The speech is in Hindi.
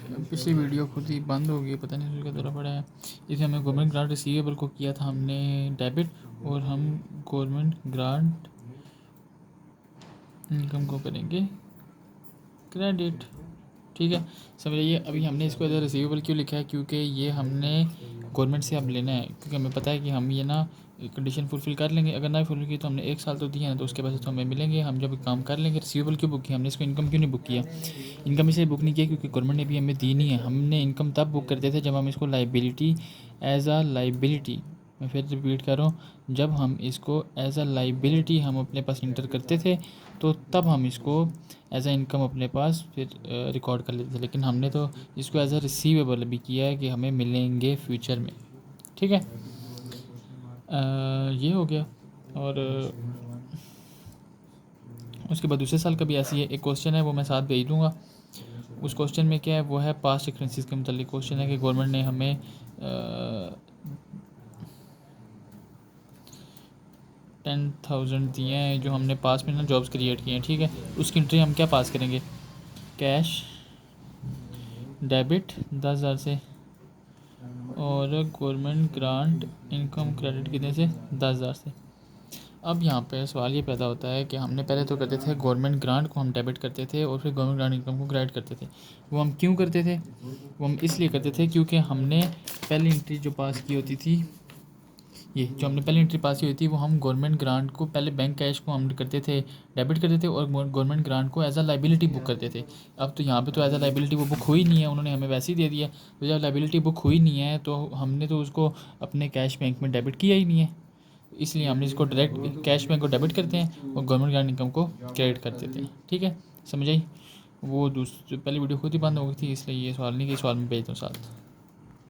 पिछली वीडियो खुद ही बंद हो गई, पता नहीं उसका दौरा पड़ा है। इसे हमें गवर्नमेंट ग्रांट रिसीवेबल को किया था हमने डेबिट, और हम गवर्नमेंट ग्रांट इनकम को करेंगे क्रेडिट। ठीक है, समझिए। अभी हमने इसको एज अ रिसीवेबल क्यों लिखा है, क्योंकि ये हमने गवर्नमेंट से अब लेना है, क्योंकि हमें पता है कि हम ये ना कंडीशन फुलफिल कर लेंगे। अगर ना फुलफिल की तो हमने 1 साल तो दिया है ना, तो उसके पैसे तो हमें मिलेंगे, हम जब काम कर लेंगे। रिसीवेबल क्यों बुक किया हमने इसको, इनकम क्यों नहीं बुक किया? इनकम इसलिए बुक नहीं किया क्योंकि गवर्नमेंट ने भी हमें दी नहीं है। हमने इनकम तब बुक करते थे जब हम इसको लाइबिलिटी, एज अ लाइबिलिटी, मैं फिर रिपीट कर रहा हूँ, जब हम इसको एज अ लाइबिलिटी हम अपने पास इंटर करते थे, तो तब हम इसको एज अ इनकम अपने पास फिर रिकॉर्ड कर लेते थे। लेकिन हमने तो इसको एज अ रिसीवेबल भी किया है कि हमें मिलेंगे फ्यूचर में। ठीक है, ये हो गया। और उसके बाद दूसरे साल का भी ऐसी है, एक क्वेश्चन है वो मैं साथ भेज दूँगा। उस क्वेश्चन में क्या है, वो है पास्ट एक्सपेंसेस के मतलब क्वेश्चन है कि गवर्नमेंट ने हमें 10,000 दिए हैं जो हमने पास में ना जॉब्स क्रिएट किए हैं। ठीक है, उसकी एंट्री हम क्या पास करेंगे, कैश डेबिट 10,000 से, और गवर्नमेंट ग्रांट इनकम क्रेडिट कितने से, 10,000 से। अब यहाँ पे सवाल ये पैदा होता है कि हमने पहले तो करते थे गवर्नमेंट ग्रांट को हम डेबिट करते थे, और फिर गवर्नमेंट ग्रांट इनकम को क्रेडिट करते थे। वो हम क्यों करते थे? वो हम इसलिए करते थे क्योंकि हमने पहली एंट्री जो पास की होती थी, ये जो हमने पहली एंट्री पास की हुई थी, वो हम गवर्नमेंट ग्रांट को, पहले बैंक कैश को हम करते थे डेबिट करते थे, और गवर्नमेंट ग्रांट को एज अ लाइबिलिटी बुक करते थे। अब तो यहाँ पे तो एज अ लाइबिलिटी वो बुक हुई नहीं है, उन्होंने हमें वैसे ही दे दिया। तो जब लाइबिलिटी बुक हुई नहीं है तो हमने तो उसको अपने कैश बैंक में डेबिट किया ही नहीं है, इसलिए हमने इसको डायरेक्ट कैश बैंक को डेबिट करते हैं और गवर्नमेंट ग्रांट इनकम को क्रेडिट कर देते हैं। ठीक है, समझ आई? वो दूसरी पहली वीडियो खुद ही बंद हो गई थी, इसलिए ये सवाल नहीं कि सवाल में भेज दूँ साथ।